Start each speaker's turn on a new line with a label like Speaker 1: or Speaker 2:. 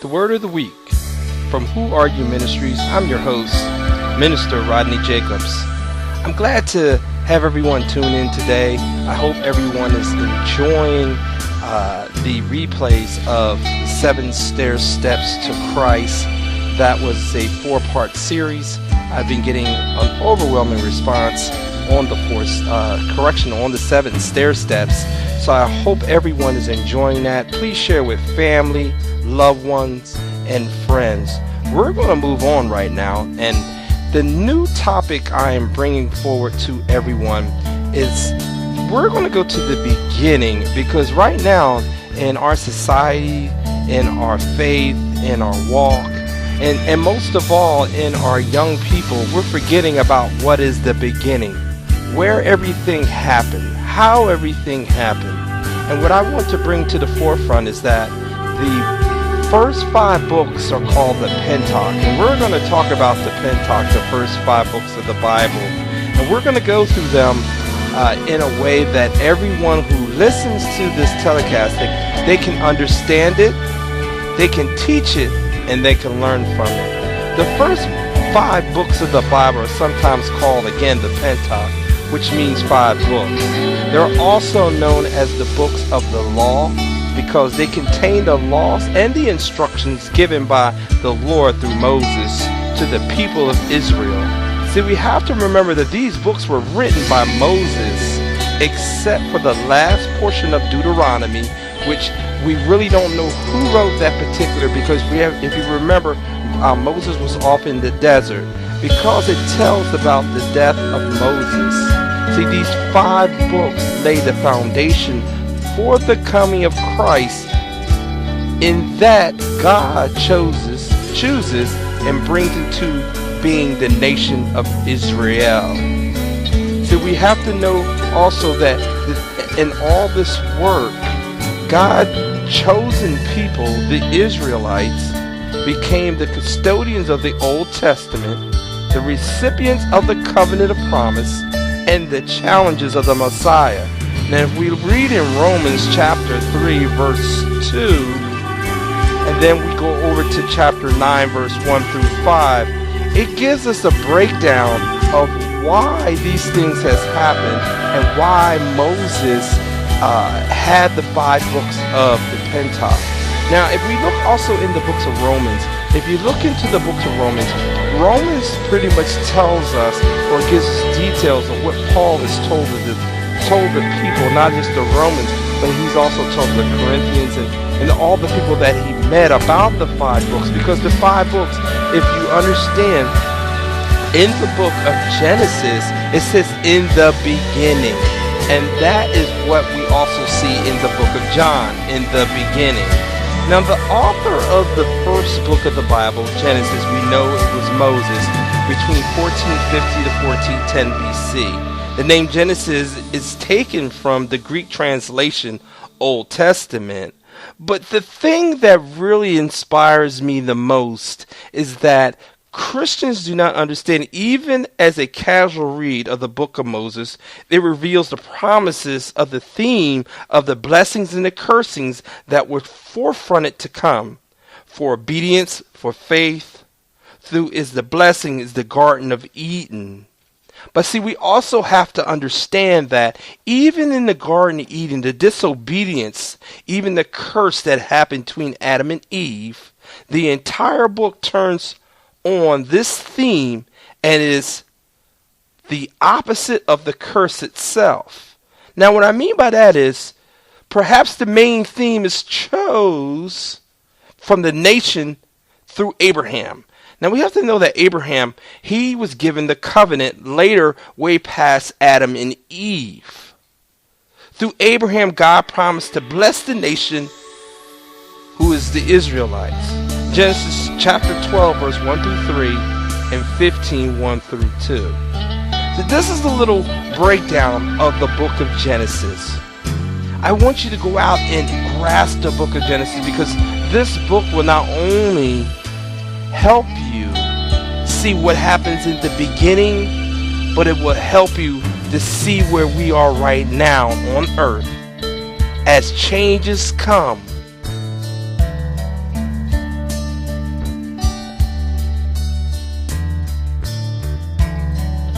Speaker 1: The Word of the Week from Who Are You Ministries. I'm your host, Minister Rodney Jacobs. I'm glad to have everyone tune in today. I hope everyone is enjoying the replays of 7 Stair Steps to Christ. That was a 4-part series. I've been getting an overwhelming response on the 7 stair steps. So I hope everyone is enjoying that. Please share with family, loved ones, and friends. We're going to move on right now, and the new topic I am bringing forward to everyone is we're going to go to the beginning, because right now in our society, in our faith, in our walk, and most of all in our young people, we're forgetting about what is the beginning, where everything happened, how everything happened. And what I want to bring to the forefront is that the first 5 books are called the Pentateuch, and we're going to talk about the Pentateuch, the first 5 books of the Bible, and we're going to go through them in a way that everyone who listens to this telecast, they can understand it, they can teach it, and they can learn from it. The first 5 books of the Bible are sometimes called, again, the Pentateuch, which means 5 books. They're also known as the books of the law, because they contain the laws and the instructions given by the Lord through Moses to the people of Israel. See, we have to remember that these books were written by Moses, except for the last portion of Deuteronomy, which we really don't know who wrote that particular, because if you remember, Moses was off in the desert, because it tells about the death of Moses. See, these 5 books lay the foundation for the coming of Christ, in that God chooses and brings into being the nation of Israel. So we have to know also that in all this work, God chosen people, the Israelites, became the custodians of the Old Testament, the recipients of the covenant of promise, and the challenges of the Messiah. Now, if we read in Romans chapter 3, verse 2, and then we go over to chapter 9, verse 1 through 5, it gives us a breakdown of why these things has happened and why Moses had the 5 books of the Pentateuch. Now, if we look also in the books of Romans, if you look into the books of Romans, Romans pretty much tells us or gives us details of what Paul has told the people, not just the Romans, but he's also told the Corinthians and all the people that he met about the 5 books. Because the 5 books, if you understand, in the book of Genesis, it says in the beginning. And that is what we also see in the book of John, in the beginning. Now, the author of the first book of the Bible, Genesis, we know it was Moses, between 1450 to 1410 BC. The name Genesis is taken from the Greek translation Old Testament. But the thing that really inspires me the most is that Christians do not understand, even as a casual read of the book of Moses, it reveals the promises of the theme of the blessings and the cursings that were forefronted to come. For obedience, for faith, through is the blessing, is the Garden of Eden. But see, we also have to understand that even in the Garden of Eden, the disobedience, even the curse that happened between Adam and Eve, the entire book turns on this theme and is the opposite of the curse itself. Now, what I mean by that is perhaps the main theme is chose from the nation through Abraham. Now, we have to know that Abraham, he was given the covenant later, way past Adam and Eve. Through Abraham, God promised to bless the nation who is the Israelites. Genesis chapter 12, verse 1 through 3, and 15, 1 through 2. So this is the little breakdown of the book of Genesis. I want you to go out and grasp the book of Genesis, because this book will not only help you see what happens in the beginning, but it will help you to see where we are right now on earth as changes come